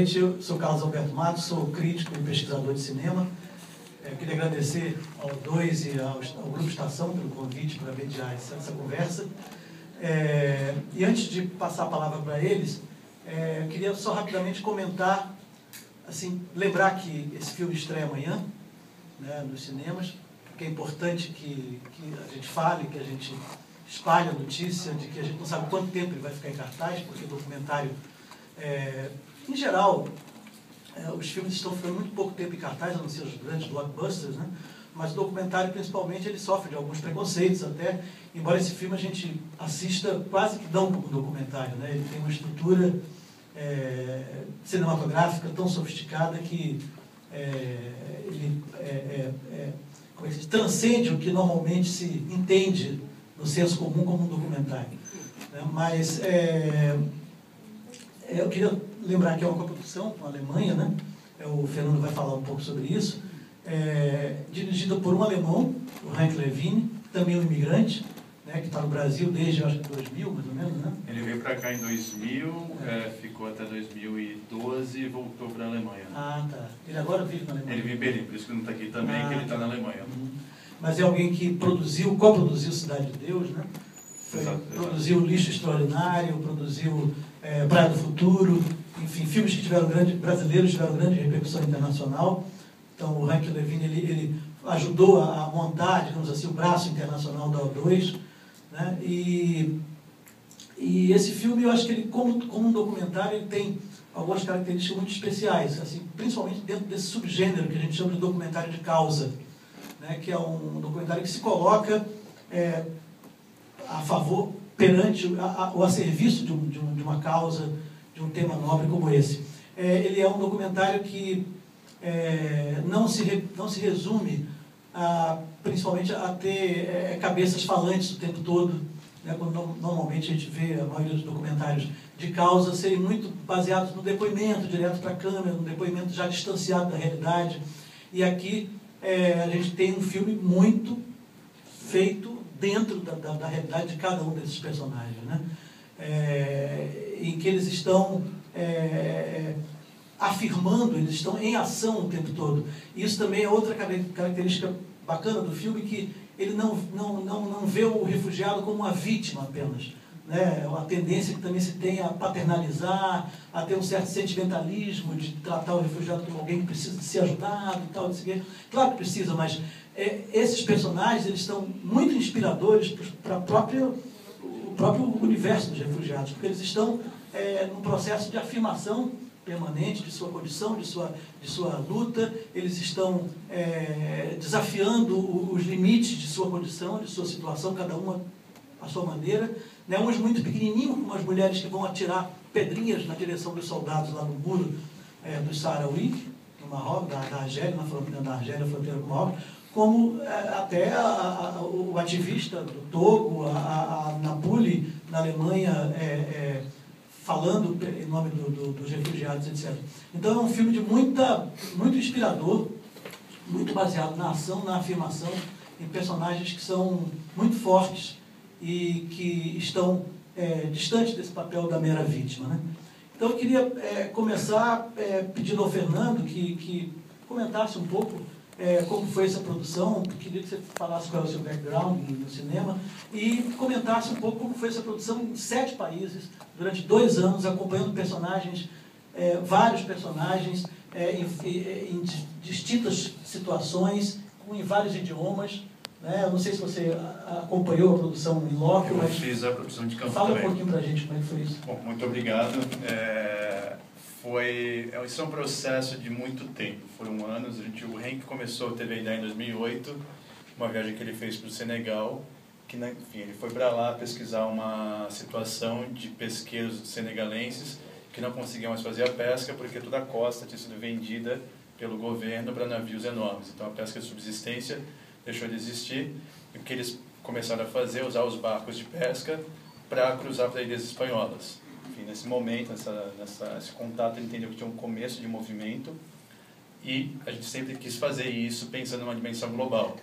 noite, eu sou Carlos Alberto Matos, sou crítico e pesquisador de cinema. Eu queria agradecer ao Dois e ao Grupo Estação pelo convite para mediar essa conversa. E antes de passar a palavra para eles, eu queria só rapidamente comentar, assim, lembrar que esse filme estreia amanhã, né, nos cinemas, que é importante que a gente fale, que a gente espalhe a notícia de que a gente não sabe quanto tempo ele vai ficar em cartaz, porque o documentário, em geral, os filmes estão ficando muito pouco tempo em cartaz, a não ser os grandes blockbusters, né? Mas o documentário, principalmente, ele sofre de alguns preconceitos até, embora esse filme a gente assista quase que não como documentário, né? Ele tem uma estrutura cinematográfica tão sofisticada que ele como é que se diz? Transcende o que normalmente se entende no senso comum como um documentário, né? Mas eu queria lembrar que é uma coprodução com a Alemanha, né? O Fernando vai falar um pouco sobre isso, dirigida por um alemão, o Hank Levine, também um imigrante, né, que está no Brasil desde, acho que 2000, mais ou menos, né? Ele veio para cá em 2000, ficou até 2012 e voltou para a Alemanha. Ah, tá. Ele agora vive na Alemanha? Ele vive em Berlim, por isso que não está aqui também, que ele está na Alemanha. Mas é alguém que coproduziu Cidade de Deus, né? Produziu Lixo Extraordinário, produziu Praia do Futuro, enfim, filmes que brasileiros tiveram grande repercussão internacional. Então, o Hank Levine, ele ajudou a montar, digamos assim, o braço internacional da O2, né? E esse filme, eu acho que ele, como um documentário, ele tem algumas características muito especiais, assim, principalmente dentro desse subgênero que a gente chama de documentário de causa, né? Que é um documentário que se coloca a favor, perante, ou a serviço de uma causa, de um tema nobre como esse. Ele é um documentário que não se resume principalmente a ter cabeças falantes o tempo todo, né? Quando normalmente a gente vê a maioria dos documentários de causa serem muito baseados no depoimento, direto para a câmera, no depoimento já distanciado da realidade. E aqui a gente tem um filme muito feito dentro da realidade de cada um desses personagens, né? Em que eles estão afirmando, eles estão em ação o tempo todo. Isso também é outra característica bacana do filme, que ele não vê o refugiado como uma vítima apenas, né? É uma tendência que também se tem a paternalizar, a ter um certo sentimentalismo de tratar o refugiado como alguém que precisa de ser ajudado e tal, claro que precisa, mas esses personagens, eles estão muito inspiradores para o próprio universo dos refugiados, porque eles estão num processo de afirmação permanente de sua condição, de sua luta. Eles estão desafiando os limites de sua condição, de sua situação, cada uma à sua maneira, né? Uns muito pequenininhos, como as mulheres que vão atirar pedrinhas na direção dos soldados lá no muro do Sahrawi, no Marrocos, da Argélia, na fronteira da Argélia, fronteira com o Marrocos, como até o ativista do Togo, a Napoli, na Alemanha, falando em nome dos refugiados, etc. Então é um filme muito inspirador, muito baseado na ação, na afirmação, em personagens que são muito fortes e que estão distantes desse papel da mera vítima, né? Então eu queria começar pedindo ao Fernando que comentasse um pouco como foi essa produção. Eu queria que você falasse qual é o seu background no cinema e comentasse um pouco como foi essa produção em 7 países, durante 2 anos, acompanhando personagens, vários personagens, em distintas situações, em vários idiomas, né? Eu não sei se você acompanhou a produção em loco, Eu mas fiz a produção de campo fala também. um pouquinho para a gente como é que foi isso. Bom, muito obrigado. Isso é um processo de muito tempo, foram anos. O Hank teve a ideia em 2008, uma viagem que ele fez para o Senegal, que, enfim, ele foi para lá pesquisar uma situação de pesqueiros senegalenses que não conseguiam mais fazer a pesca porque toda a costa tinha sido vendida pelo governo para navios enormes. Então a pesca de subsistência deixou de existir, e o que eles começaram a fazer é usar os barcos de pesca para cruzar para ilhas espanholas. Enfim, nesse momento, esse contato, ele entendeu que tinha um começo de movimento, e a gente sempre quis fazer isso pensando numa dimensão global.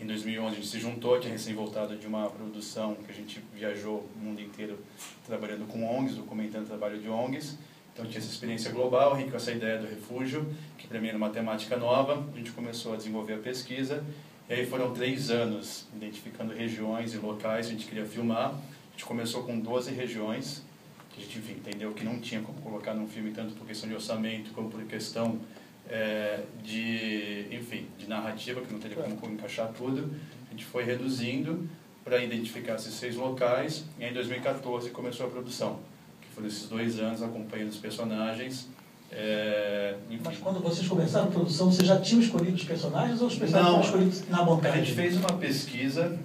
Em 2011 a gente se juntou, tinha recém-voltado de uma produção que a gente viajou o mundo inteiro trabalhando com ONGs, documentando o trabalho de ONGs. Então tinha essa experiência global, com essa ideia do refúgio, que para mim era uma temática nova. A gente começou a desenvolver a pesquisa, e aí foram 3 anos identificando regiões e locais que a gente queria filmar. A gente começou com 12 regiões, que a gente, enfim, entendeu que não tinha como colocar num filme, tanto por questão de orçamento, como por questão de narrativa, que não teria como encaixar tudo. A gente foi reduzindo para identificar esses 6 locais, e aí em 2014 começou a produção, que foram esses 2 anos acompanhando os personagens. Mas quando vocês começaram a produção, vocês já tinham escolhido os personagens ou os personagens foram escolhidos na montagem? A gente fez uma pesquisa,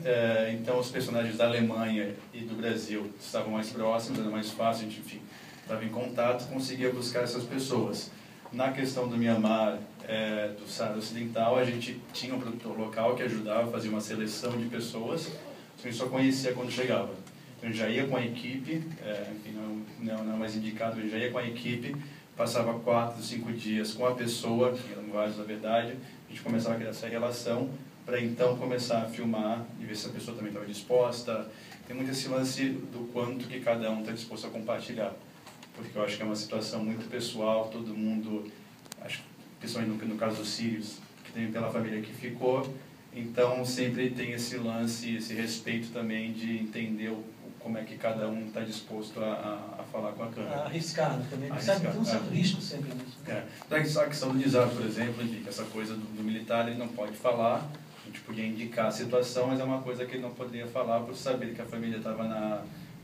então os personagens da Alemanha e do Brasil estavam mais próximos, era mais fácil, a gente, enfim, estava em contato, conseguia buscar essas pessoas. Na questão do Mianmar, do Saara Ocidental, a gente tinha um produtor local que ajudava a fazer uma seleção de pessoas, a gente só conhecia quando chegava. Então a gente já ia com a equipe, enfim, não é mais indicado, a gente já ia com a equipe, passava 4, 5 dias com a pessoa, que eram vários na verdade, a gente começava a criar essa relação para então começar a filmar e ver se a pessoa também estava disposta. Tem muito esse lance do quanto que cada um está disposto a compartilhar, porque eu acho que é uma situação muito pessoal, todo mundo, acho, principalmente no caso dos sírios, que tem pela família que ficou, então sempre tem esse lance, esse respeito também de entender como é que cada um está disposto a falar com a câmera. Arriscar também, tem um certo risco sempre nisso. A questão do Nizar, por exemplo, essa coisa do militar, ele não pode falar, a gente podia indicar a situação, mas é uma coisa que ele não poderia falar por saber que a família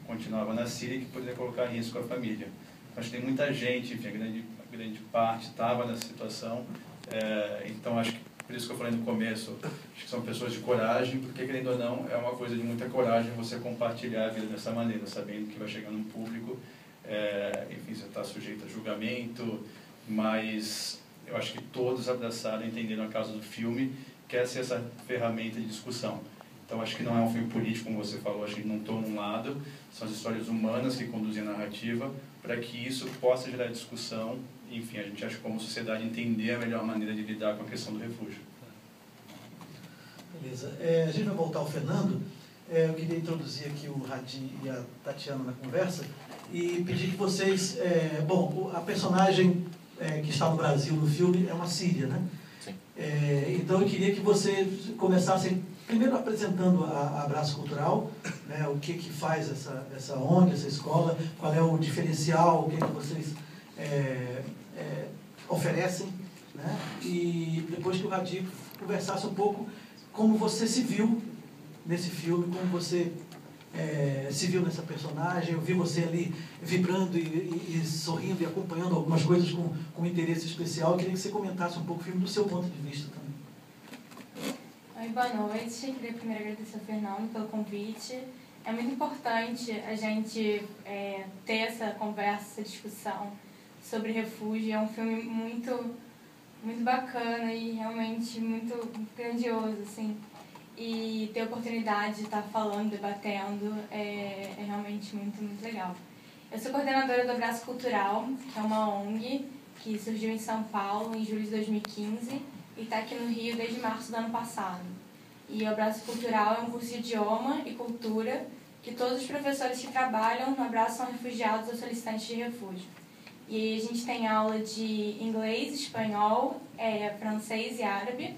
continuava na Síria e que poderia colocar em risco a família. Acho que tem muita gente, enfim, a grande parte estava nessa situação, então acho que por isso que eu falei no começo, acho que são pessoas de coragem, porque, querendo ou não, é uma coisa de muita coragem você compartilhar a vida dessa maneira, sabendo que vai chegar num público, enfim, você está sujeito a julgamento, mas eu acho que todos abraçaram e entenderam a causa do filme, que é essa ferramenta de discussão. Então, acho que não é um filme político, como você falou, acho que não estou num lado, são as histórias humanas que conduzem a narrativa, para que isso possa gerar discussão. Enfim, a gente acha que como sociedade entender a melhor maneira de lidar com a questão do refúgio. Beleza. A gente vai voltar ao Fernando. Eu queria introduzir aqui o Hadi e a Tatiana na conversa e pedir que vocês... a personagem que está no Brasil no filme é uma síria, né? Sim. Então eu queria que vocês começassem primeiro apresentando a Abraço Cultural, né? O que faz essa ONG, essa escola, qual é o diferencial, o que vocês... oferecem, né? E depois que o Hadi conversasse um pouco como você se viu nesse filme, como você se viu nessa personagem. Eu vi você ali vibrando e sorrindo e acompanhando algumas coisas com interesse especial. Eu queria que você comentasse um pouco o filme do seu ponto de vista também. Oi, boa noite. Queria primeiro agradecer ao Fernando pelo convite. É muito importante a gente ter essa conversa, essa discussão sobre refúgio. É um filme muito, muito bacana e realmente muito grandioso, assim. E ter a oportunidade de estar falando, debatendo, é realmente muito, muito legal. Eu sou coordenadora do Abraço Cultural, que é uma ONG que surgiu em São Paulo em julho de 2015 e está aqui no Rio desde março do ano passado. E o Abraço Cultural é um curso de idioma e cultura que todos os professores que trabalham no Abraço são refugiados ou solicitantes de refúgio. E a gente tem aula de inglês, espanhol, francês e árabe.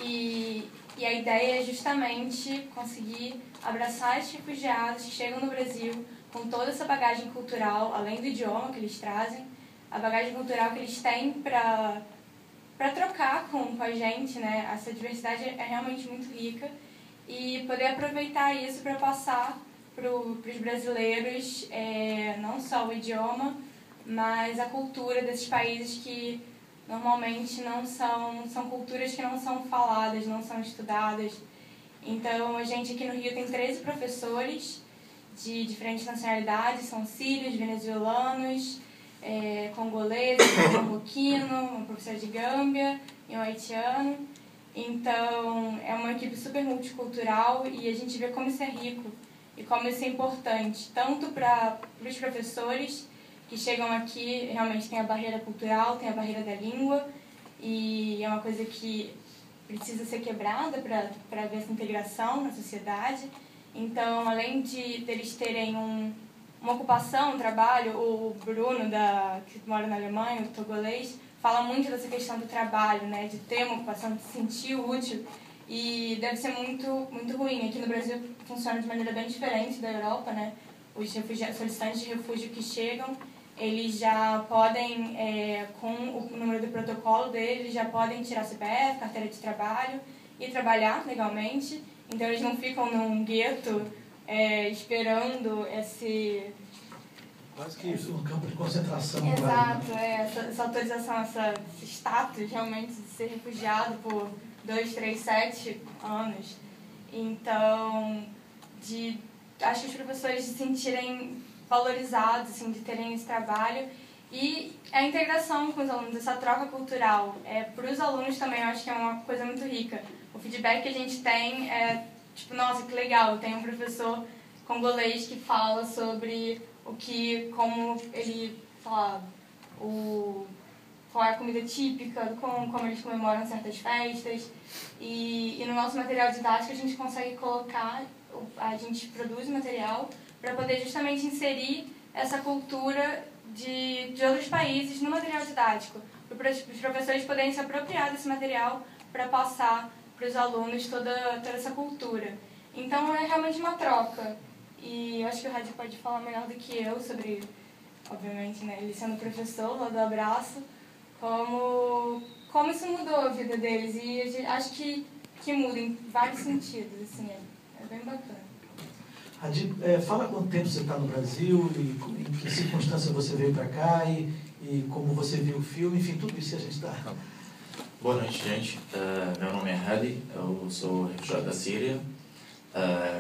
E a ideia é justamente conseguir abraçar esses refugiados que chegam no Brasil com toda essa bagagem cultural, além do idioma que eles trazem, a bagagem cultural que eles têm para trocar com a gente, né? Essa diversidade é realmente muito rica. E poder aproveitar isso para passar para os brasileiros não só o idioma, mas a cultura desses países que normalmente não são culturas que não são faladas, não são estudadas. Então, a gente aqui no Rio tem 13 professores de diferentes nacionalidades, são sírios, venezuelanos, congoleses, marroquino, uma professora de Gâmbia e um haitiano. Então, é uma equipe super multicultural e a gente vê como isso é rico e como isso é importante, tanto para os professores que chegam aqui, realmente tem a barreira cultural, tem a barreira da língua, e é uma coisa que precisa ser quebrada para ver essa integração na sociedade. Então, além de eles terem uma ocupação, um trabalho. O Bruno, que mora na Alemanha, o togolês, fala muito dessa questão do trabalho, né? De ter uma ocupação, de se sentir útil. E deve ser muito, muito ruim. Aqui no Brasil funciona de maneira bem diferente da Europa, né? Os solicitantes de refúgio que chegam, eles já podem, com o número do protocolo deles, já podem tirar CPF, carteira de trabalho e trabalhar legalmente. Então eles não ficam num gueto esperando esse... Quase que isso, um campo de concentração. Exato, essa autorização, esse status realmente de ser refugiado por 2, 3, 7 anos. Então, acho que os professores se sentirem valorizados, assim, de terem esse trabalho. E a integração com os alunos, essa troca cultural, para os alunos também eu acho que é uma coisa muito rica. O feedback que a gente tem é, tipo, nossa, que legal, tem um professor congolês que fala sobre como ele, sei lá, qual é a comida típica, como eles comemoram certas festas. E no nosso material didático a gente consegue colocar, a gente produz material para poder justamente inserir essa cultura de outros países no material didático, para os professores poderem se apropriar desse material para passar para os alunos toda essa cultura. Então é realmente uma troca. E eu acho que o Rádio pode falar melhor do que eu sobre, obviamente, né, ele sendo professor lá do Abraço, como isso mudou a vida deles. E acho que muda em vários sentidos, assim, é bem bacana. Hadi, fala quanto tempo você está no Brasil, e em que circunstância você veio para cá, e como você viu o filme, enfim, tudo isso a gente está... Boa noite, gente. Meu nome é Hadi, eu sou refugiado da Síria.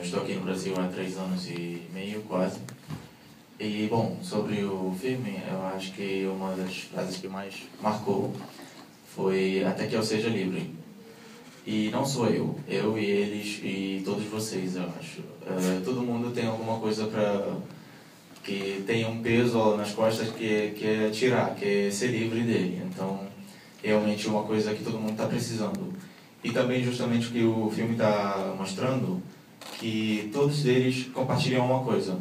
Estou aqui no Brasil há 3 anos e meio, quase. E, bom, sobre o filme, eu acho que uma das frases que mais marcou foi "até que eu seja livre". E não sou eu e eles e todos vocês, eu acho. Todo mundo tem alguma coisa que tem um peso nas costas que é tirar, que é ser livre dele. Então, realmente é uma coisa que todo mundo está precisando. E também justamente o que o filme está mostrando, que todos eles compartilham uma coisa,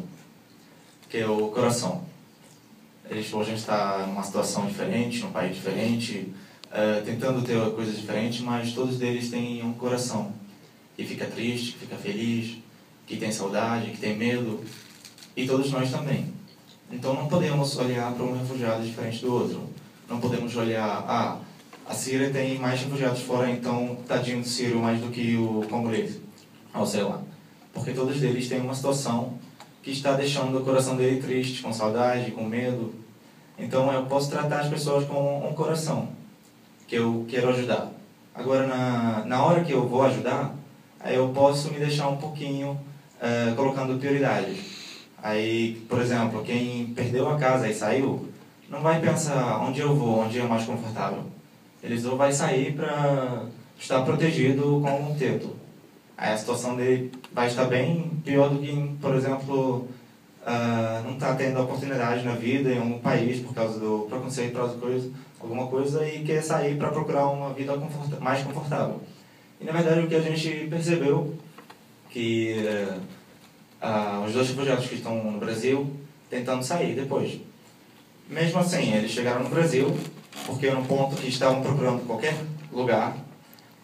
que é o coração. Eles hoje estão numa situação diferente, num país diferente, tentando ter coisas diferentes, mas todos eles têm um coração que fica triste, que fica feliz, que tem saudade, que tem medo, e todos nós também. Então não podemos olhar para um refugiado diferente do outro. Não podemos olhar, a Síria tem mais refugiados fora, então tadinho do sírio mais do que o congolês, ou sei lá. Porque todos eles têm uma situação que está deixando o coração dele triste, com saudade, com medo. Então eu posso tratar as pessoas com um coração que eu quero ajudar. Agora, na hora que eu vou ajudar, aí eu posso me deixar um pouquinho colocando prioridades. Aí, por exemplo, quem perdeu a casa e saiu, não vai pensar onde eu vou, onde é mais confortável. Ele só vai sair para estar protegido com um teto. Aí a situação dele vai estar bem pior do que, por exemplo, não está tendo oportunidade na vida em um país por causa do preconceito, por causa alguma coisa, e quer sair para procurar uma vida mais confortável. E na verdade o que a gente percebeu que os 2 refugiados que estão no Brasil tentando sair depois. Mesmo assim, eles chegaram no Brasil porque era um ponto que estavam procurando qualquer lugar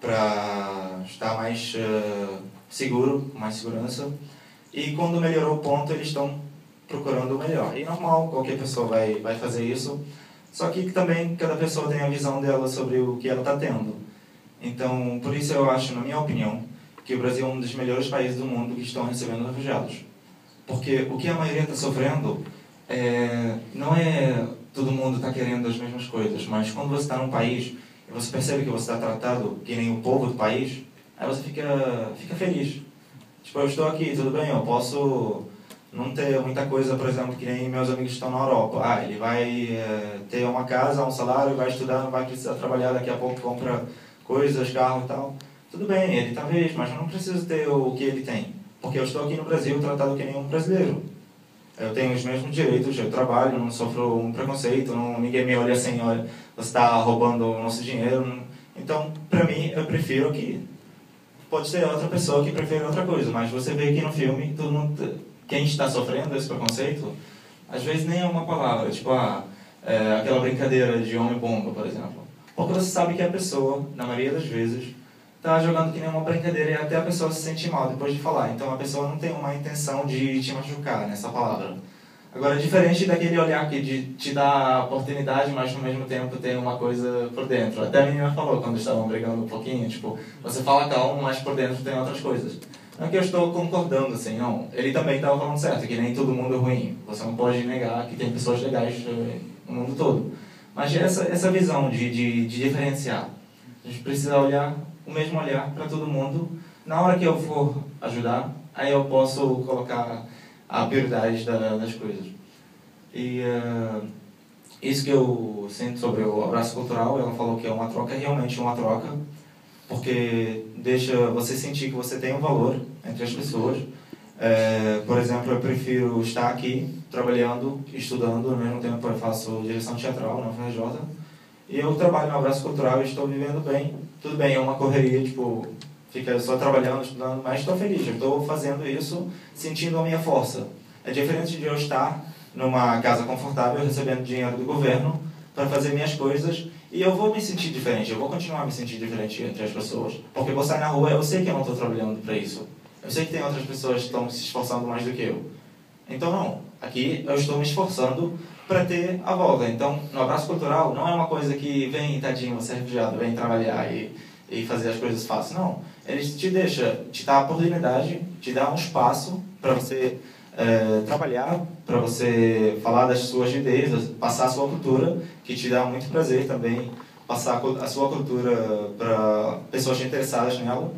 para estar mais seguro, com mais segurança. E quando melhorou o ponto, eles estão procurando o melhor. E normal, qualquer pessoa vai fazer isso. Só que também cada pessoa tem a visão dela sobre o que ela está tendo. Então, por isso eu acho, na minha opinião, que o Brasil é um dos melhores países do mundo que estão recebendo refugiados. Porque o que a maioria está sofrendo não é todo mundo está querendo as mesmas coisas, mas quando você está num país e você percebe que você está tratado que nem o povo do país, aí você fica feliz. Tipo, eu estou aqui, tudo bem, eu posso não ter muita coisa, por exemplo, que nem meus amigos que estão na Europa. Ele vai ter uma casa, um salário, vai estudar, não vai precisar trabalhar, daqui a pouco compra coisas, carro e tal. Tudo bem, ele talvez, mas eu não preciso ter o que ele tem. Porque eu estou aqui no Brasil tratado que nem um brasileiro. Eu tenho os mesmos direitos, eu trabalho, não sofro um preconceito, ninguém me olha assim, olha, você está roubando o nosso dinheiro. Então, para mim, eu prefiro que... Pode ser outra pessoa que prefere outra coisa, mas você vê aqui no filme, todo mundo quem está sofrendo esse preconceito, às vezes nem é uma palavra, tipo, aquela brincadeira de homem-bomba, por exemplo. Porque você sabe que a pessoa, na maioria das vezes, está jogando que nem uma brincadeira e até a pessoa se sente mal depois de falar. Então a pessoa não tem uma intenção de te machucar nessa palavra. Agora, diferente daquele olhar que te dá oportunidade, mas no mesmo tempo tem uma coisa por dentro. Até a menina falou quando estavam brigando um pouquinho, tipo, você fala calmo, mas por dentro tem outras coisas. Não é que eu estou concordando, assim, não. Ele também estava falando certo, que nem todo mundo é ruim. Você não pode negar que tem pessoas legais no mundo todo. Mas essa visão de diferenciar. A gente precisa olhar o mesmo olhar para todo mundo. Na hora que eu for ajudar, aí eu posso colocar a prioridade das coisas. E isso que eu sinto sobre o abraço cultural, ela falou que é uma troca, é realmente uma troca, porque deixa você sentir que você tem um valor entre as pessoas. Por exemplo, eu prefiro estar aqui, trabalhando, estudando, ao mesmo tempo eu faço direção teatral na UFRJ, e eu trabalho no abraço cultural e estou vivendo bem. Tudo bem, é uma correria, tipo, fica só trabalhando, estudando, mas estou feliz, eu estou fazendo isso sentindo a minha força. É diferente de eu estar numa casa confortável, recebendo dinheiro do governo para fazer minhas coisas, e eu vou me sentir diferente, eu vou continuar a me sentir diferente entre as pessoas. Porque eu vou sair na rua, eu sei que eu não estou trabalhando para isso. Eu sei que tem outras pessoas que estão se esforçando mais do que eu. Então, não. Aqui eu estou me esforçando para ter a volta. Então, no abraço cultural, não é uma coisa que vem, tadinho, você é refugiado, vem trabalhar e fazer as coisas fáceis. Não. Eles te dá a oportunidade, te dá um espaço para você trabalhar, para você falar das suas ideias, passar a sua cultura, que te dá muito prazer também passar a sua cultura para pessoas interessadas nela.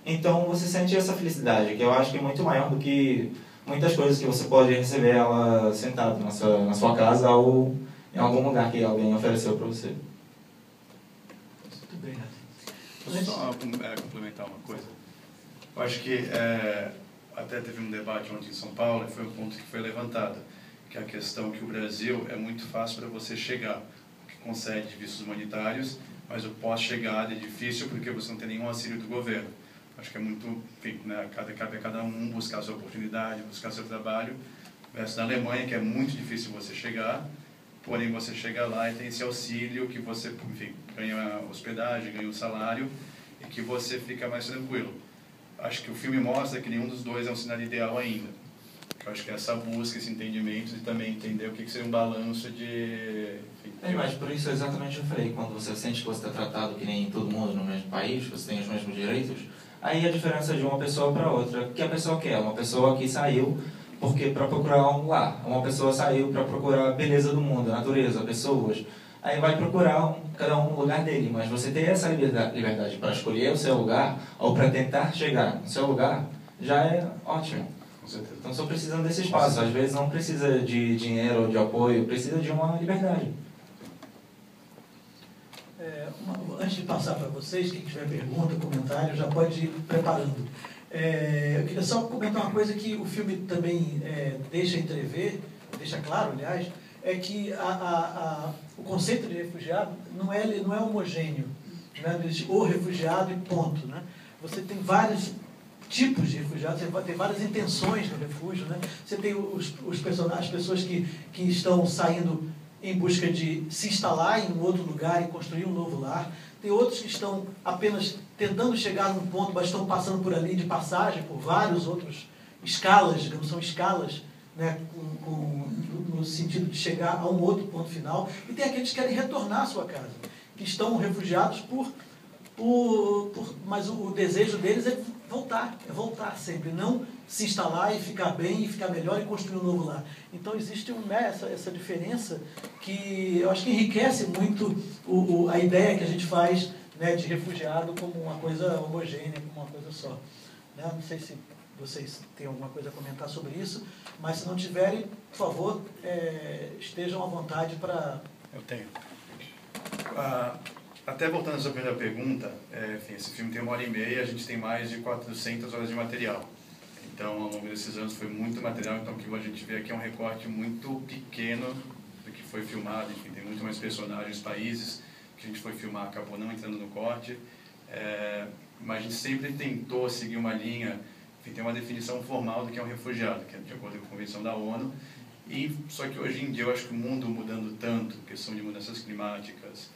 Então você sente essa felicidade, que eu acho que é muito maior do que muitas coisas que você pode receber ela sentado na sua casa ou em algum lugar que alguém ofereceu para você. Muito bem, Posso só complementar uma coisa? Eu acho que até teve um debate ontem em São Paulo e foi um ponto que foi levantado, que é a questão que o Brasil é muito fácil para você chegar, que concede vistos humanitários, mas o pós-chegada é difícil porque você não tem nenhum auxílio do governo. Acho que é muito, enfim, né, cabe a cada um buscar a sua oportunidade, buscar seu trabalho. Versus na Alemanha, que é muito difícil você chegar, porém você chega lá e tem esse auxílio que você, enfim, ganha hospedagem, ganha um salário e que você fica mais tranquilo. Acho que o filme mostra que nenhum dos dois é um cenário ideal ainda. Eu acho que essa busca, esse entendimento e também entender o que seria um balanço de... Enfim, mas por isso exatamente eu falei, quando você sente que você está tratado que nem todo mundo no mesmo país, que você tem os mesmos direitos, aí a diferença de uma pessoa para outra, o que a pessoa quer? Uma pessoa que saiu para procurar um lar, uma pessoa saiu para procurar a beleza do mundo, a natureza, pessoas, aí vai procurar cada um no lugar dele, mas você ter essa liberdade para escolher o seu lugar ou para tentar chegar no seu lugar, já é ótimo. Então só precisando desse espaço, às vezes não precisa de dinheiro ou de apoio, precisa de uma liberdade. Antes de passar para vocês, quem tiver pergunta, comentário, já pode ir preparando. Eu queria só comentar uma coisa que o filme também deixa entrever, deixa claro, aliás, é que o conceito de refugiado não é homogêneo, não é o refugiado e ponto, né? Você tem vários tipos de refugiados, você tem várias intenções no refúgio, né? Você tem as pessoas que estão saindo em busca de se instalar em um outro lugar e construir um novo lar. Tem outros que estão apenas tentando chegar num ponto, mas estão passando por ali de passagem, por vários outros escalas, digamos, são escalas, né, no sentido de chegar a um outro ponto final. E tem aqueles que querem retornar à sua casa, que estão refugiados mas o desejo deles é voltar sempre, não se instalar e ficar bem, e ficar melhor e construir um novo lar. Então existe essa diferença que eu acho que enriquece muito a ideia que a gente faz, né, de refugiado como uma coisa homogênea, como uma coisa só. Né? Não sei se vocês têm alguma coisa a comentar sobre isso, mas se não tiverem, por favor, estejam à vontade para... Eu tenho. Até voltando à sua primeira pergunta, enfim, esse filme tem 1h30, a gente tem mais de 400 horas de material. Então, ao longo desses anos foi muito material, então o que a gente vê aqui é um recorte muito pequeno do que foi filmado. Enfim, tem muito mais personagens, países que a gente foi filmar, acabou não entrando no corte. Mas a gente sempre tentou seguir uma linha, enfim, tem uma definição formal do que é um refugiado, que é de acordo com a Convenção da ONU. Só que hoje em dia eu acho que o mundo mudando tanto, questão de mudanças climáticas,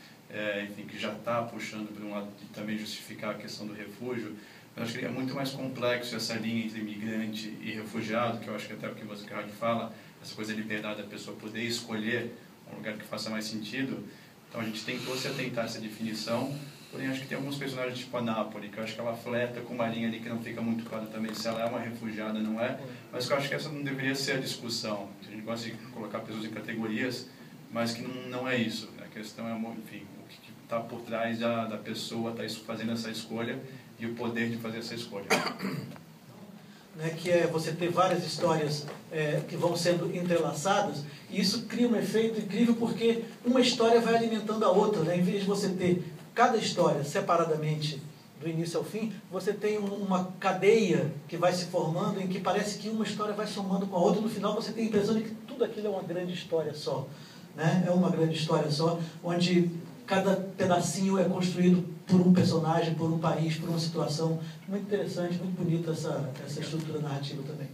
enfim, que já está puxando para um lado de também justificar a questão do refúgio, eu acho que é muito mais complexo essa linha entre imigrante e refugiado, que eu acho que até o que você fala, essa coisa da liberdade da pessoa poder escolher um lugar que faça mais sentido. Então a gente tentou se atentar a essa definição, porém acho que tem alguns personagens tipo a Nápoles, que eu acho que ela fleta com uma linha ali que não fica muito claro também se ela é uma refugiada ou não é, mas que eu acho que essa não deveria ser a discussão. A gente gosta de colocar pessoas em categorias, mas que não é isso. A questão é, enfim, o que está por trás da pessoa tá fazendo essa escolha e o poder de fazer essa escolha. Que é você ter várias histórias que vão sendo entrelaçadas, e isso cria um efeito incrível, porque uma história vai alimentando a outra, né? Em vez de você ter cada história separadamente, do início ao fim, você tem uma cadeia que vai se formando, em que parece que uma história vai somando com a outra, e no final você tem a impressão de que tudo aquilo é uma grande história só, né? É uma grande história só, onde cada pedacinho é construído por um personagem, por um país, por uma situação. Muito interessante, muito bonita essa estrutura narrativa também.